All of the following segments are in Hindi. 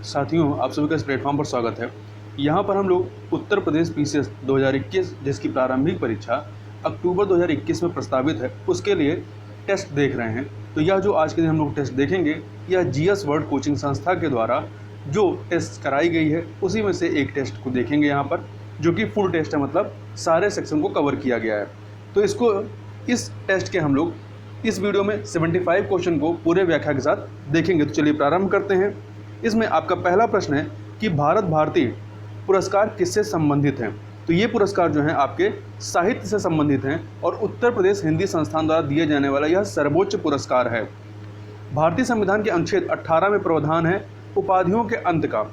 साथियों, आप सभी का इस प्लेटफॉर्म पर स्वागत है। यहाँ पर हम लोग उत्तर प्रदेश पीसीएस 2021 जिसकी प्रारंभिक परीक्षा अक्टूबर 2021 में प्रस्तावित है, उसके लिए टेस्ट देख रहे हैं। तो यह जो आज के दिन हम लोग टेस्ट देखेंगे, यह जीएस वर्ल्ड कोचिंग संस्था के द्वारा जो टेस्ट कराई गई है उसी में से एक टेस्ट को देखेंगे यहाँ पर, जो कि फुल टेस्ट है, मतलब सारे सेक्शन को कवर किया गया है। तो इस टेस्ट के हम लोग इस वीडियो में 75 क्वेश्चन को पूरे व्याख्या के साथ देखेंगे। तो चलिए प्रारंभ करते हैं। इसमें आपका पहला प्रश्न है कि भारत भारती पुरस्कार किससे संबंधित हैं। तो ये पुरस्कार जो हैं आपके साहित्य से संबंधित हैं और उत्तर प्रदेश हिंदी संस्थान द्वारा दिए जाने वाला यह सर्वोच्च पुरस्कार है। भारतीय संविधान के अनुच्छेद 18 में प्रावधान है उपाधियों के अंत का।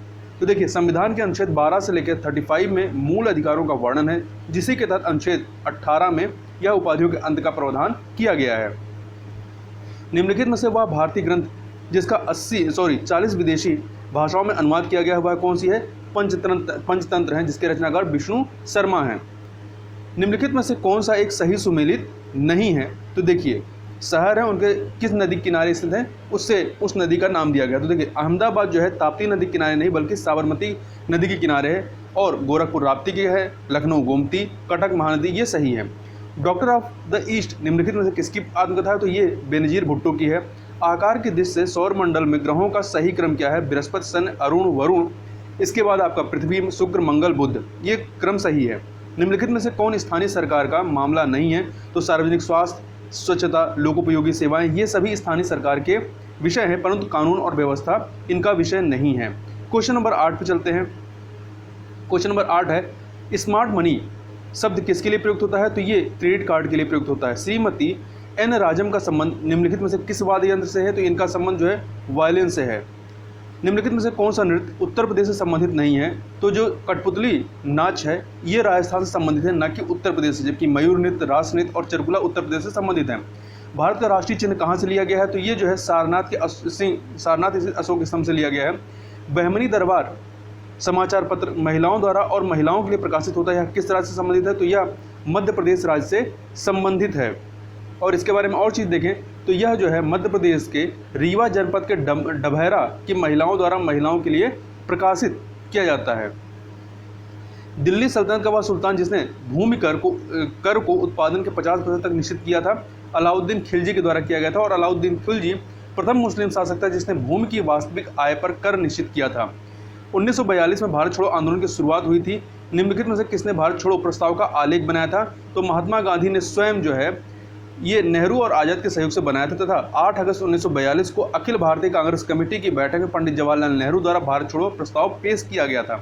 तो देखिए, संविधान के अनुच्छेद 12 से लेकर 35 में मूल अधिकारों का वर्णन है, जिसी के तहत अनुच्छेद 18 में यह उपाधियों के अंत का प्रावधान किया गया है। निम्नलिखित में से वह भारतीय ग्रंथ जिसका 40 विदेशी भाषाओं में अनुवाद किया गया हुआ है कौन सी है? पंचतंत्र है, जिसके रचनाकार विष्णु शर्मा हैं। निम्नलिखित में से कौन सा एक सही सुमेलित नहीं है? तो देखिए, शहर है उनके किस नदी किनारे स्थित है, उससे उस नदी का नाम दिया गया। तो देखिए, अहमदाबाद जो है ताप्ती नदी किनारे नहीं बल्कि साबरमती नदी के किनारे है, और गोरखपुर राप्ती की है, लखनऊ गोमती, कटक महानदी, ये सही है। डॉक्टर ऑफ द ईस्ट निम्नलिखित में से किसकी आत्मकथा है? तो ये बेनजीर भुट्टो की है। आकार की दृष्टि से सौर मंडल में ग्रहों का सही क्रम क्या है? बृहस्पति, शनि, अरुण, वरुण। इसके बाद आपका पृथ्वी, शुक्र, मंगल, बुध, ये क्रम सही है। निम्नलिखित में से कौन स्थानीय सरकार का मामला नहीं है? तो सार्वजनिक स्वास्थ्य, स्वच्छता, लोकोपयोगी सेवाएं, ये सभी स्थानीय सरकार के विषय हैं, परंतु कानून और व्यवस्था इनका विषय नहीं है। क्वेश्चन नंबर 8 पे चलते हैं। क्वेश्चन नंबर 8 है स्मार्ट मनी शब्द किसके लिए प्रयुक्त होता है? तो ये क्रेडिट कार्ड के लिए प्रयुक्त होता है। श्रीमती एन राजम का संबंध निम्नलिखित में से किस वाद्य यंत्र से है? तो इनका संबंध जो है वायलिन से है। निम्नलिखित में से कौन सा नृत्य उत्तर प्रदेश से संबंधित नहीं है? तो जो कठपुतली नाच है ये राजस्थान से संबंधित है, न कि उत्तर प्रदेश से, जबकि मयूर नृत्य, रास नृत्य और चरकुला उत्तर प्रदेश से संबंधित है। भारत का राष्ट्रीय चिन्ह कहाँ से लिया गया है? तो ये जो है सारनाथ स्थित अशोक स्तंभ से लिया गया है। बहमनी दरबार समाचार पत्र महिलाओं द्वारा और महिलाओं के लिए प्रकाशित होता है, यह किस राज्य से संबंधित है? तो यह मध्य प्रदेश राज्य से संबंधित है। और इसके बारे में और चीज़ देखें तो यह जो है मध्य प्रदेश के रीवा जनपद के डभैरा की महिलाओं द्वारा महिलाओं के लिए प्रकाशित किया जाता है। दिल्ली सल्तनत का वह सुल्तान जिसने भूमि कर को उत्पादन के 50% तक निश्चित किया था, अलाउद्दीन खिलजी के द्वारा किया गया था। और अलाउद्दीन खिलजी प्रथम मुस्लिम शासक था जिसने भूमि की वास्तविक आय पर कर निश्चित किया था। 1942 में भारत छोड़ो आंदोलन की शुरुआत हुई थी। निम्नलिखित में से किसने भारत छोड़ो प्रस्ताव का आलेख बनाया था? तो महात्मा गांधी ने स्वयं जो है ये नेहरू और आज़ाद के सहयोग से बनाया था, तथा 8 अगस्त 1942 को अखिल भारतीय कांग्रेस कमेटी की बैठक में पंडित जवाहरलाल नेहरू द्वारा भारत छोड़ो प्रस्ताव पेश किया गया था।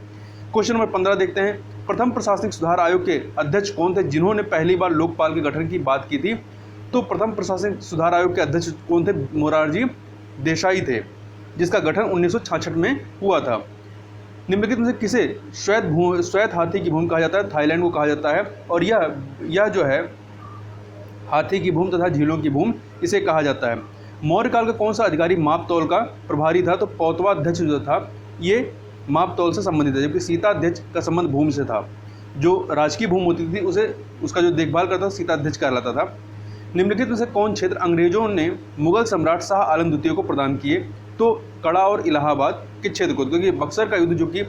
क्वेश्चन नंबर 15 देखते हैं। प्रथम प्रशासनिक सुधार आयोग के अध्यक्ष कौन थे जिन्होंने पहली बार लोकपाल के गठन की बात की थी? तो प्रथम प्रशासनिक सुधार आयोग के अध्यक्ष कौन थे? मोरारजी देसाई थे, जिसका गठन 1966 में हुआ था। निम्नलिखित में से किसे श्वेत हाथी की भूमि कहा जाता है? थाईलैंड को कहा जाता है। और यह जो है हाथी की भूमि तथा झीलों की भूमि इसे कहा जाता है। मौर्य काल का कौन सा अधिकारी माप तौल का प्रभारी था? तो पौतवाध्यक्ष जो था ये माप तौल से संबंधित है, जबकि सीताध्यक्ष का संबंध भूमि से था। जो राजकीय भूमि होती थी उसका जो देखभाल करता था सीताध्यक्ष कहलाता था। निम्नलिखित में से कौन क्षेत्र अंग्रेजों ने मुगल सम्राट शाह आलम द्वितीय को प्रदान किए? तो कड़ा और इलाहाबाद के क्षेत्र को, क्योंकि बक्सर का युद्ध जो कि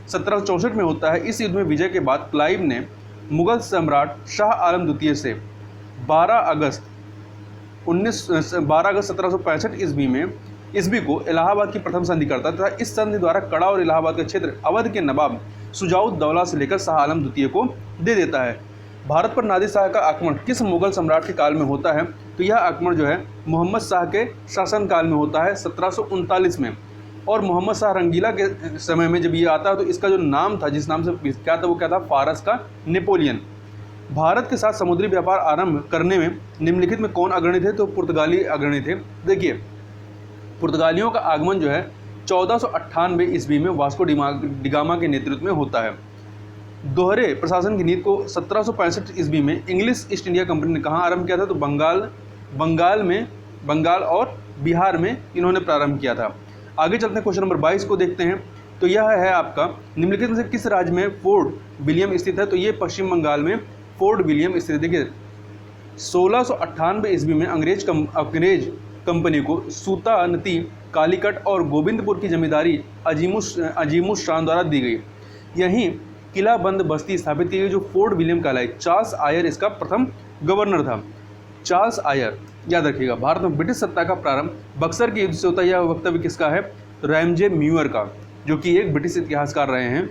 1764 में होता है, इस युद्ध में विजय के बाद क्लाइव ने मुगल सम्राट शाह आलम द्वितीय से 12 अगस्त 1765 ईस्वी को इलाहाबाद की प्रथम संधि करता तथा इस संधि द्वारा कड़ा और इलाहाबाद का क्षेत्र अवध के नवाब शुजाउद्दौला से लेकर शाह आलम द्वितीय को दे देता है। भारत पर नादिर शाह का आक्रमण किस मुगल सम्राट के काल में होता है? तो यह आक्रमण जो है मोहम्मद शाह के शासनकाल में होता है 1739 में। और मोहम्मद शाह रंगीला के समय में जब ये आता है तो इसका जो नाम था, जिस नाम से क्या था, वो क्या था? फारस का नेपोलियन। भारत के साथ समुद्री व्यापार आरंभ करने में निम्नलिखित में कौन अग्रणी थे? तो पुर्तगाली अग्रणी थे। देखिए, पुर्तगालियों का आगमन जो है 1498 ईस्वी में वास्को डिगामा के नेतृत्व में होता है। दोहरे प्रशासन की नीति को 1765 ईस्वी में इंग्लिश ईस्ट इंडिया कंपनी ने कहाँ आरंभ किया था? तो बंगाल और बिहार में इन्होंने प्रारंभ किया था। आगे चलते हैं, क्वेश्चन नंबर 22 को देखते हैं। तो यह है आपका निम्नलिखित में से किस राज्य में फोर्ट विलियम स्थित है? तो ये पश्चिम बंगाल में फोर्ट विलियम स्थित है। देखिए, 1698 ईस्वी में अंग्रेज कंपनी को सूतानती, कालीकट और गोविंदपुर की जमींदारी अजीमुस शान द्वारा दी गई। यहीं किला बंद बस्ती स्थापित की गई जो फोर्ट विलियम कहलाई। चार्ल्स आयर इसका प्रथम गवर्नर था। चार्ल्स आयर, याद रखिएगा। भारत में ब्रिटिश सत्ता का प्रारंभ बक्सर के युद्ध से होता है। यह वक्तव्य किसका है? रैमजे म्यूअर का, जो कि एक ब्रिटिश इतिहासकार रहे हैं।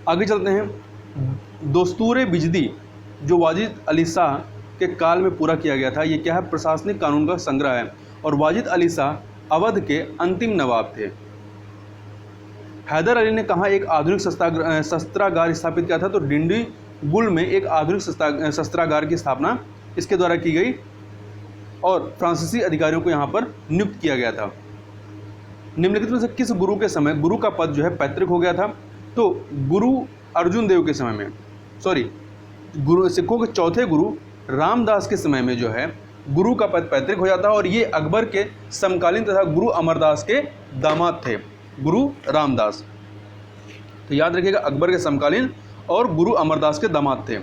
आगे चलते हैं। दोस्तूर बिजदी जो वाजिद अली शाह के काल में पूरा किया गया था। ये क्या है? प्रशासनिक कानून का संग्रह है। और वाजिद अली शाह अवध के अंतिम नवाब थे। हैदर अली ने कहाँ एक आधुनिक शस्त्रागार स्थापित किया था? तो डिंडीगुल में एक आधुनिक शस्त्रागार की स्थापना इसके द्वारा की गई और फ्रांसीसी अधिकारियों को यहाँ पर नियुक्त किया गया था। निम्नलिखित में से किस गुरु के समय गुरु का पद जो है पैतृक हो गया था? तो गुरु अर्जुन देव के समय में, गुरु सिखों के चौथे गुरु रामदास के समय में जो है गुरु का पद पैतृक हो जाता है। और ये अकबर के समकालीन तथा गुरु अमरदास के दामाद थे, गुरु रामदास। तो याद रखिएगा, अकबर के समकालीन और गुरु अमरदास के दामाद थे।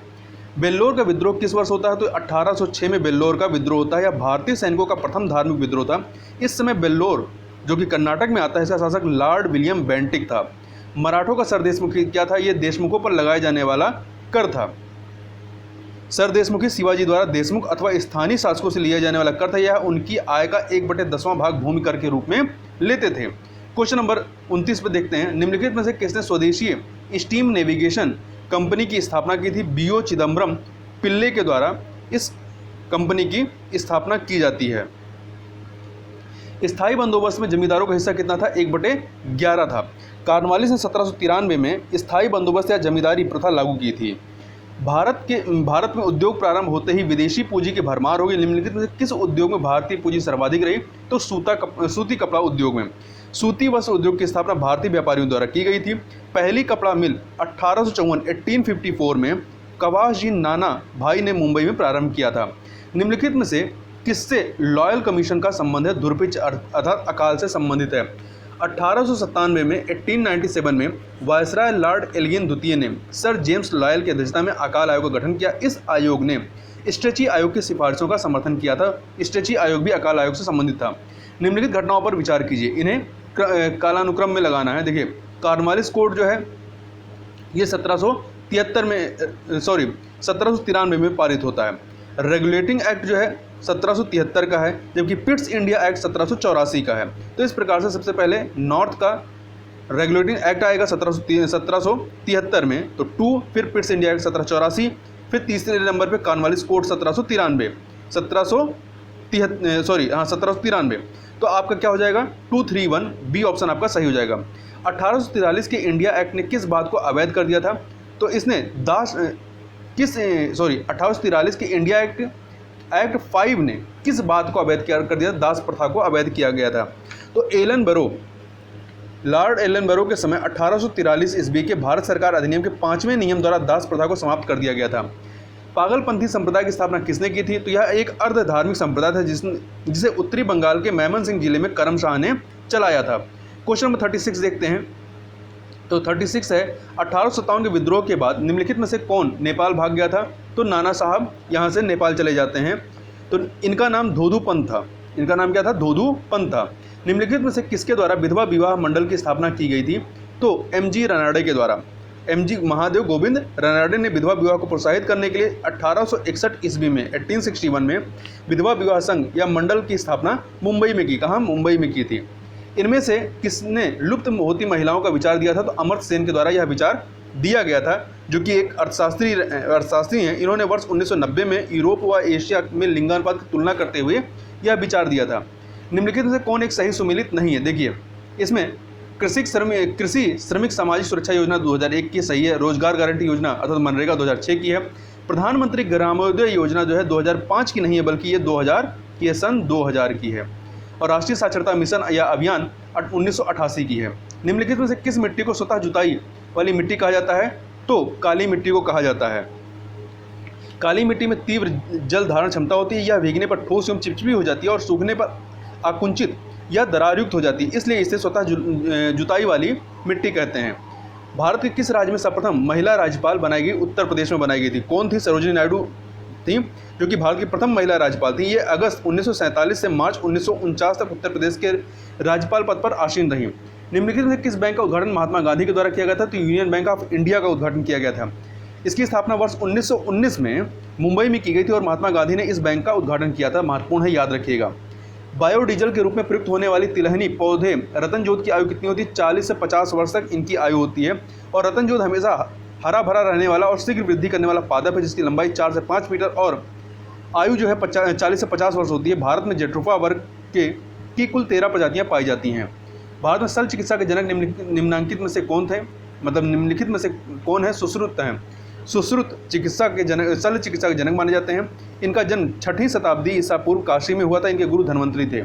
बेल्लोर का विद्रोह किस वर्ष होता है? तो 1806 में बेल्लोर का विद्रोह होता है। यह भारतीय सैनिकों का प्रथम धार्मिक विद्रोह था। इस समय बेल्लोर जो कि कर्नाटक में आता है, इसका शासक लॉर्ड विलियम बेंटिक था। मराठों का सरदेशमुखी क्या था? यह देशमुखों पर लगाए जाने वाला कर था। सरदेशमुखी शिवाजी द्वारा देशमुख अथवा स्थानीय शासकों से लिया जाने वाला कर था। यह उनकी आय का 1/10वां भाग भूमि कर के रूप में लेते थे। क्वेश्चन नंबर 29 पे देखते हैं। निम्नलिखित में से किसने स्वदेशी स्टीम नेविगेशन कंपनी की स्थापना की थी? B.O. चिदम्बरम पिल्ले के द्वारा इस कंपनी की स्थापना की जाती है। स्थायी बंदोबस्त में जमींदारों का हिस्सा कितना था? 1/11 था। कॉर्नवालिस ने 1793 में स्थायी बंदोबस्त या जमींदारी प्रथा लागू की थी। भारत में उद्योग प्रारंभ होते ही विदेशी पूंजी की भरमार होगी। निम्नलिखित में से किस उद्योग में भारतीय पूंजी सर्वाधिक रही? तो सूती कपड़ा उद्योग में। सूती वस्त्र उद्योग की स्थापना भारतीय व्यापारियों द्वारा की गई थी। पहली कपड़ा मिल 1854 में कवास जी नाना भाई ने मुंबई में प्रारंभ किया था। निम्नलिखित में से किससे लॉयल कमीशन का संबंध है? दुर्भिक्ष अर्थात अकाल से संबंधित है। 1897 में 1897 में वायसराय लॉर्ड एल्गिन द्वितीय ने सर जेम्स लॉयल की अध्यक्षता में अकाल आयोग का गठन किया। इस आयोग ने स्ट्रेची आयोग की सिफारिशों का समर्थन किया था। स्ट्रेची आयोग भी अकाल आयोग से संबंधित था। निम्नलिखित घटनाओं पर विचार कीजिए, इन्हें कालानुक्रम में लगाना है। देखिए, कॉर्नवालिस कोड जो है ये 1793 में पारित होता है। रेगुलेटिंग एक्ट जो है 1773 का है, जबकि पिट्स इंडिया एक्ट 1784 का है। तो इस प्रकार से सबसे पहले नॉर्थ का रेगुलेटिंग एक्ट आएगा 1773 में, तो 2, फिर पिट्स इंडिया एक्ट 1784, फिर तीसरे नंबर पे कॉर्नवालिस कोड 1793। तो आपका क्या हो जाएगा? 231 बी ऑप्शन आपका सही हो जाएगा। 1843 के इंडिया एक्ट ने किस बात को अवैध कर दिया था? तो इसने 1843 के इंडिया एक्ट 5 ने किस बात को अवैध कर दिया? दास प्रथा को अवैध किया गया था। तो लॉर्ड एलन बैरो के समय 1843 ईस्वी के भारत सरकार अधिनियम के 5वें नियम द्वारा दास प्रथा को समाप्त कर दिया गया था। पागलपंथी संप्रदाय की स्थापना किसने की थी? तो यह एक अर्ध धार्मिक संप्रदाय था जिसे उत्तरी बंगाल के मैमन सिंह जिले में करम शाह ने चलाया था। क्वेश्चन नंबर 36 देखते हैं। तो 36 है, 1857 के विद्रोह के बाद निम्नलिखित में से कौन नेपाल भाग गया था? तो नाना साहब यहाँ से नेपाल चले जाते हैं। तो इनका नाम धोधूपंत था। इनका नाम क्या था? धोधूपंत था। निम्नलिखित में से किसके द्वारा विधवा विवाह मंडल की स्थापना की गई थी? तो MG रनाडे के द्वारा। MG महादेव गोविंद रनाडे ने विधवा विवाह को प्रोत्साहित करने के लिए 1861 ईस्वी में 1861 में विधवा विवाह संघ या मंडल की स्थापना मुंबई में की। कहाँ? मुंबई में की थी। इनमें से किसने लुप्त होती महिलाओं का विचार दिया था? तो अमर्त्य सेन के द्वारा यह विचार दिया गया था, जो कि एक अर्थशास्त्री हैं। इन्होंने वर्ष 1990 में यूरोप व एशिया में लिंगानुपात की तुलना करते हुए यह विचार दिया था। निम्नलिखित में से कौन एक सही सुमेलित नहीं है? देखिए, इसमें कृषि श्रमिक सामाजिक सुरक्षा योजना 2001 की सही है। रोजगार गारंटी योजना अर्थात मनरेगा 2006 की है। प्रधानमंत्री ग्रामोदय योजना जो है 2005 की नहीं है, बल्कि ये 2000 की है, सन 2000 की है। और राष्ट्रीय साक्षरता मिशन या अभियान 1988 की है। निम्नलिखित में से किस मिट्टी को स्वतः जुताई वाली मिट्टी कहा जाता है? तो काली मिट्टी को कहा जाता है। काली मिट्टी में तीव्र जल धारण क्षमता होती है। यह भीगने पर ठोस एवं चिपचिपी हो जाती है और सूखने पर आकुंचित या दरारयुक्त हो जाती है, इसलिए इसे स्वतः जुताई वाली मिट्टी कहते हैं। भारत के किस राज्य में सर्वप्रथम महिला राज्यपाल बनाई गई? उत्तर प्रदेश में बनाई गई थी। कौन थी? सरोजिनी नायडू थी, जो कि भारत की प्रथम महिला राज्यपाल थी। ये अगस्त 1947 से मार्च 1949 तक उत्तर प्रदेश के राज्यपाल पद पर आसीन रहीं। निम्नलिखित में किस बैंक का उद्घाटन महात्मा गांधी के द्वारा किया गया था? तो यूनियन बैंक ऑफ इंडिया का उद्घाटन किया गया था। इसकी स्थापना वर्ष 1919 में मुंबई में की गई थी और महात्मा गांधी ने इस बैंक का उद्घाटन किया था। महत्वपूर्ण है, याद रखिएगा। बायोडीजल के रूप में प्रयुक्त होने वाली तिलहनी पौधे रतन जोत की आयु कितनी होती है? 40 से 50 वर्ष तक इनकी आयु होती है। और रतन जोत हमेशा हरा भरा रहने वाला और शीघ्र वृद्धि करने वाला पादप है, जिसकी लंबाई 4 से 5 मीटर और आयु जो है 40 से 50 वर्ष होती है। भारत में जेट्रोफा वर्ग की कुल 13 प्रजातियां पाई जाती हैं। भारत में शल्य चिकित्सा के जनक निम्नलिखित में से कौन थे? मतलब निम्नलिखित में से कौन है? सुश्रुत हैं। सुश्रुत चिकित्सा के जनक, शल्य चिकित्सा के जनक माने जाते हैं। इनका जन्म 6वीं शताब्दी ईसा पूर्व काशी में हुआ था। इनके गुरु धन्वंतरी थे।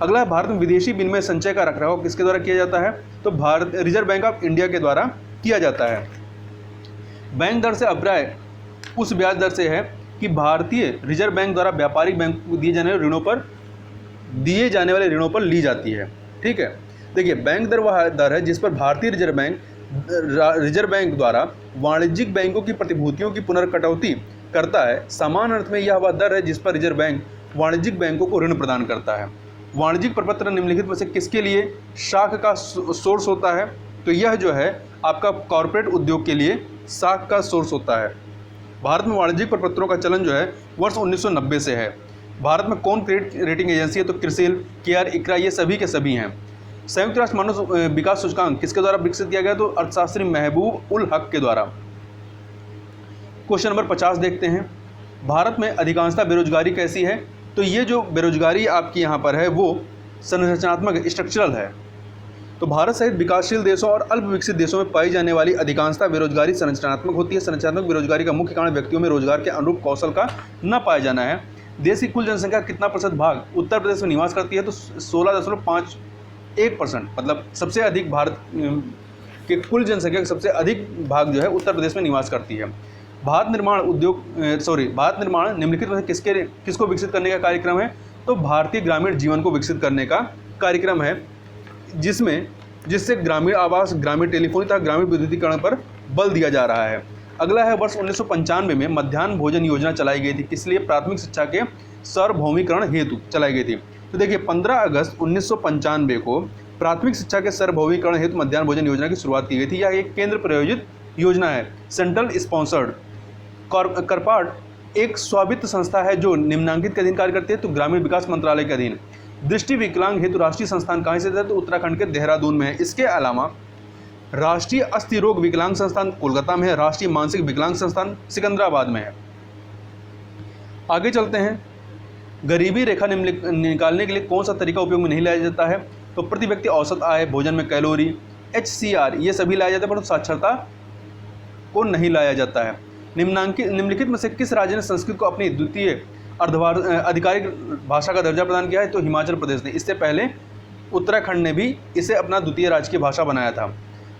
अगला है, भारत में विदेशी विनिमय संचय का रखरखाव किसके द्वारा किया जाता है? तो Bharat reserve bank of India के द्वारा किया जाता है। बैंक दर से अभिप्राय उस ब्याज दर से है कि भारतीय रिजर्व बैंक द्वारा व्यापारिक बैंक को दिए जाने वाले ऋणों पर ली जाती है। ठीक है, देखिए, बैंक दर वह दर है जिस पर भारतीय रिजर्व बैंक द्वारा वाणिज्यिक बैंकों की प्रतिभूतियों की पुनर्कटौती करता है। समान अर्थ में यह वह दर है जिस पर रिजर्व बैंक वाणिज्यिक बैंकों को ऋण प्रदान करता है। वाणिज्यिक प्रपत्र निम्नलिखित में से किसके लिए शाख का सोर्स होता है? तो यह जो है आपका कॉर्पोरेट उद्योग के लिए शाख का सोर्स होता है। भारत में वाणिज्यिक प्रपत्रों का चलन जो है वर्ष 1990 से है। भारत में कौन क्रेडिट रेटिंग एजेंसी है? तो क्रिसिल, केआर, इकरा, ये सभी के सभी हैं। संयुक्त राष्ट्र मानव विकास सूचकांक किसके द्वारा विकसित किया गया? तो अर्थशास्त्री महबूब उल हक के द्वारा। क्वेश्चन नंबर 50 देखते हैं। भारत में अधिकांशतः बेरोजगारी कैसी है? तो ये जो बेरोजगारी आपकी यहाँ पर है वो संरचनात्मक स्ट्रक्चरल है। तो भारत सहित विकासशील देशों और अल्प विकसित देशों में पाई जाने वाली अधिकांशतः बेरोजगारी संरचनात्मक होती है। संरचनात्मक बेरोजगारी का मुख्य कारण व्यक्तियों में रोजगार के अनुरूप कौशल का न पाया जाना है। देश की कुल जनसंख्या कितना प्रतिशत भाग उत्तर प्रदेश में निवास करती है? तो 16.51%, मतलब सबसे अधिक भारत के कुल जनसंख्या का सबसे अधिक भाग जो है उत्तर प्रदेश में निवास करती है। भारत निर्माण निम्नलिखित में किसको विकसित करने का कार्यक्रम है? तो भारतीय ग्रामीण जीवन को विकसित करने का कार्यक्रम है, जिससे ग्रामीण आवास, ग्रामीण टेलीफोनी तथा ग्रामीण विद्युतीकरण पर बल दिया जा रहा है। अगला है, वर्ष 1995 में मध्याह्न भोजन योजना चलाई गई थी। किस लिए? प्राथमिक शिक्षा के सार्वभौमिकरण हेतु चलाई गई थी। तो देखिए, 15 अगस्त 1995 को प्राथमिक शिक्षा के सार्वभौमिकरण हेतु मध्याह्न भोजन योजना की शुरुआत की गई थी। यह एक केंद्र प्रायोजित योजना है, सेंट्रल स्पॉन्सर्ड। करपाट एक स्वायत्त संस्था है जो निम्नांकित के अधीन कार्य करती है। तो ग्रामीण विकास मंत्रालय के अधीन। दृष्टि विकलांग हेतु राष्ट्रीय संस्थान कहाँ से है? तो उत्तराखंड के देहरादून में है। इसके अलावा राष्ट्रीय अस्थि रोग विकलांग संस्थान कोलकाता में है। राष्ट्रीय मानसिक विकलांग संस्थान सिकंदराबाद में है। आगे चलते हैं। गरीबी रेखा निकालने के लिए कौन सा तरीका उपयोग में नहीं लाया जाता है? तो प्रति व्यक्ति औसत आय, भोजन में कैलोरी, HCR, ये सभी लाया जाता है, परंतु साक्षरता को नहीं लाया जाता है। निम्नलिखित में से किस राज्य ने संस्कृत को अपनी द्वितीय आधिकारिक भाषा का दर्जा प्रदान किया है? तो हिमाचल प्रदेश ने। इससे पहले उत्तराखंड ने भी इसे अपना द्वितीय राजकीय भाषा बनाया था।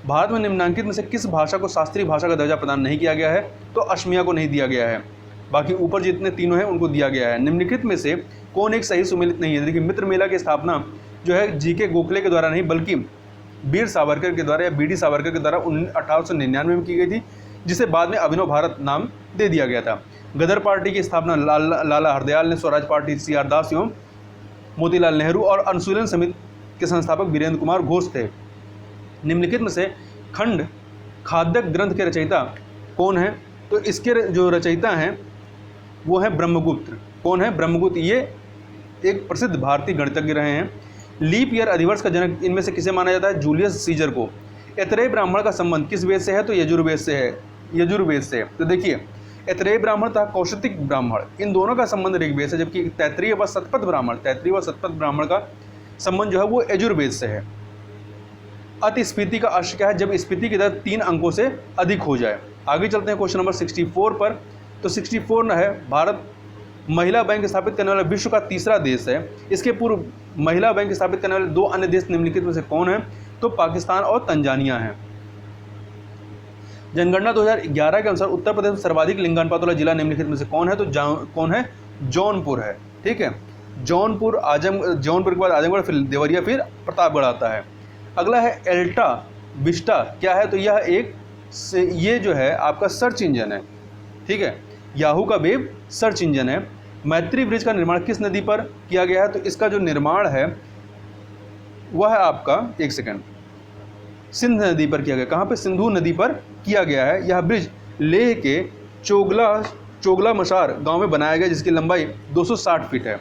भारत में निम्नांकित में से किस भाषा को शास्त्रीय भाषा का दर्जा प्रदान नहीं किया गया है? तो असमिया को नहीं दिया गया है। बाकी ऊपर जितने तीनों हैं उनको दिया गया है। निम्नलिखित में से कौन एक सही सुमेलित नहीं है? देखिए, मित्र मेला की स्थापना जो है GK गोखले के द्वारा नहीं बल्कि वीर सावरकर के द्वारा या BD सावरकर के द्वारा 1899 में की गई थी, जिसे बाद में अभिनव भारत नाम दे दिया गया था। गदर पार्टी की स्थापना लाला हरदयाल ने, स्वराज पार्टी CR दास एवं मोतीलाल नेहरू और अनुशीलन समिति के संस्थापक वीरेंद्र कुमार घोष थे। निम्नलिखित में से खंड खाद्य ग्रंथ के रचयिता कौन है? तो इसके जो रचयिता हैं वो है ब्रह्मगुप्त। कौन है? ब्रह्मगुप्त। ये एक प्रसिद्ध भारतीय गणितज्ञ रहे हैं। लीप ईयर अधिवर्ष का जनक इनमें से किसे माना जाता है? जूलियस सीजर को। ऐतरेय ब्राह्मण का संबंध किस वेद से है? तो यजुर्वेद से है। यजुर्वेद से। तो देखिए, ऐतरेय ब्राह्मण तथा कौशिक ब्राह्मण, इन दोनों का संबंध ऋग्वेद से, जबकि तैत्रीय व शतपथ ब्राह्मण का संबंध जो है वो यजुर्वेद से है। अति स्फीति का अर्थ क्या है? जब स्फीति की दर 3 अंकों से अधिक हो जाए। आगे चलते हैं क्वेश्चन नंबर 64 पर। तो 64 है, भारत महिला बैंक स्थापित करने वाला विश्व का तीसरा देश है। इसके पूर्व महिला बैंक स्थापित करने वाले 2 अन्य देश निम्नलिखित में से कौन है? तो पाकिस्तान और तंजानिया है। जनगणना 2011 के अनुसार उत्तर प्रदेश में सर्वाधिक लिंगानुपात वाला जिला निम्नलिखित में से कौन है? तो कौन है? जौनपुर है। ठीक है, जौनपुर के बाद आजमगढ़, फिर देवरिया, फिर प्रतापगढ़ आता है। अगला है एल्टा विस्टा, क्या है? तो यह ये जो है आपका सर्च इंजन है। ठीक है, याहू का वेब सर्च इंजन है। मैत्री ब्रिज का निर्माण किस नदी पर किया गया है? तो इसका जो निर्माण है वह है आपका, एक सेकंड, सिंध नदी पर किया गया। कहाँ पे? सिंधु नदी पर किया गया है। यह ब्रिज लेह के चोगला मसार गांव में बनाया गया, जिसकी लंबाई 260 फीट है।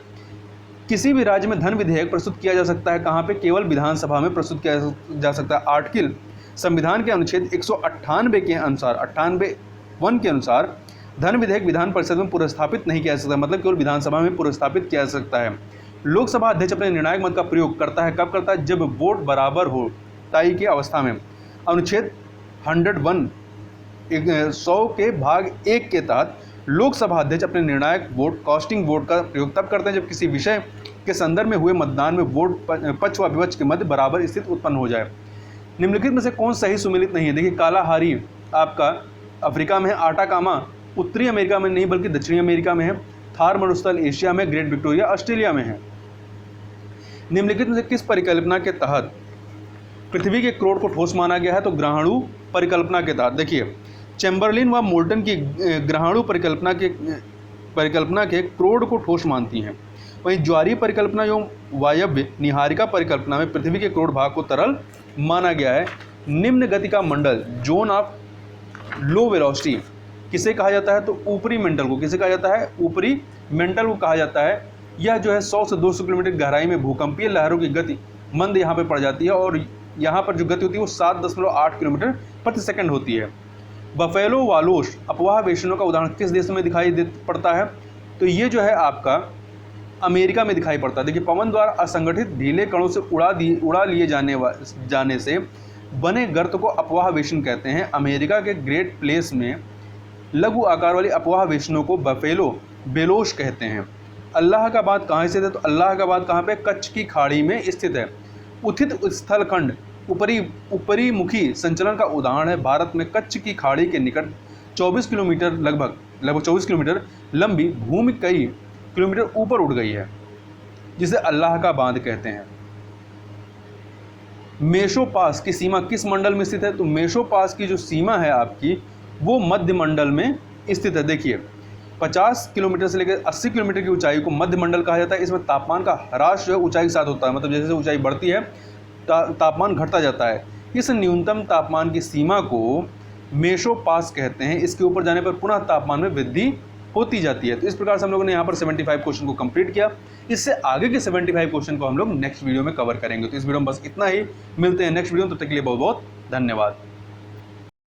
किसी भी राज्य में धन विधेयक प्रस्तुत किया जा सकता है कहाँ पे? केवल विधानसभा में प्रस्तुत किया जा सकता है। आर्टिकल संविधान के अनुच्छेद 198 के अनुसार 98(1) के अनुसार धन विधेयक विधान परिषद में पुरस्थापित नहीं किया जा सकता, मतलब केवल विधानसभा में पुरस्थापित किया जा सकता है। लोकसभा अध्यक्ष अपने निर्णायक मत का प्रयोग करता है, कब करता है? जब वोट बराबर हो ताई की अवस्था में। अनुच्छेद 101 100 के भाग 1 के तहत लोकसभा अध्यक्ष अपने निर्णायक वोट कास्टिंग वोट का प्रयोग तब करते हैं जब किसी विषय के संदर्भ में हुए मतदान में वोट पक्ष व विपक्ष के मध्य बराबर स्थिति उत्पन्न हो जाए। निम्नलिखित में से कौन सही सुमेलित नहीं है? देखिए, कालाहारी आपका अफ्रीका में है, आटाकामा उत्तरी अमेरिका में नहीं बल्कि दक्षिणी अमेरिका में है, थार मरुस्थल एशिया में, ग्रेट विक्टोरिया ऑस्ट्रेलिया में है। निम्नलिखित में से किस परिकल्पना के तहत पृथ्वी के क्रोड को ठोस माना गया है? तो ग्रहाणु परिकल्पना के तहत। देखिए, चैम्बरलिन व मोल्टन की ग्रहाणु परिकल्पना के क्रोड को ठोस मानती हैं। वहीं ज्वारीय परिकल्पना एवं वायव्य निहारिका परिकल्पना में पृथ्वी के क्रोड भाग को तरल माना गया है। निम्न गति का मंडल जोन ऑफ लो वेलोसिटी किसे कहा जाता है? तो ऊपरी मेंटल को। किसे कहा जाता है? ऊपरी मेंटल को कहा जाता है। यह जो है 100 से 200 किलोमीटर गहराई में भूकंपीय लहरों की गति मंद यहाँ पे पड़ जाती है और यहाँ पर जो गति होती है वो 7.8 किलोमीटर प्रति सेकंड होती है। बफेलो वालोस अफवाह वेषणों का उदाहरण किस देश में दिखाई पड़ता है? तो ये जो है आपका अमेरिका में दिखाई पड़ता है। देखिए, पवन द्वारा असंगठित ढीले कणों से उड़ा लिए जाने से बने गर्त को अफवाह वेषण कहते हैं। अमेरिका के ग्रेट प्लेस में लघु आकार वाली अफवाह वेषणों को बफेलो बेलोस कहते हैं। अल्लाहाबाद कहाँ स्थित है? तो अल्लाहाबाद कहाँ पे? कच्छ की खाड़ी में स्थित है। उत्थित स्थलखंड ऊपरी मुखी संचलन का उदाहरण है। भारत में कच्छ की खाड़ी के निकट 24 किलोमीटर लगभग 24 किलोमीटर लंबी भूमि कई किलोमीटर ऊपर उठ गई है, जिसे अल्लाह का बांध कहते हैं। मेसोपास की सीमा किस मंडल में स्थित है? तो मेसोपास की जो सीमा है आपकी वो मध्य मंडल में स्थित है। देखिए, 50 किलोमीटर से लेकर 80 किलोमीटर की ऊंचाई को मध्य मंडल कहा जाता है। इसमें तापमान का ह्रास जो है ऊंचाई के साथ होता है, मतलब जैसे ऊंचाई बढ़ती है तापमान घटता जाता है। इस न्यूनतम तापमान की सीमा को मेसोपास कहते हैं। इसके ऊपर जाने पर पुनः तापमान में वृद्धि होती जाती है। तो इस प्रकार से हम लोगों ने यहाँ पर 75 क्वेश्चन को कंप्लीट किया। इससे आगे के 75 क्वेश्चन को हम लोग नेक्स्ट वीडियो में कवर करेंगे। तो इस वीडियो में बस इतना ही। मिलते हैं नेक्स्ट वीडियो में, तब तक के लिए बहुत बहुत धन्यवाद।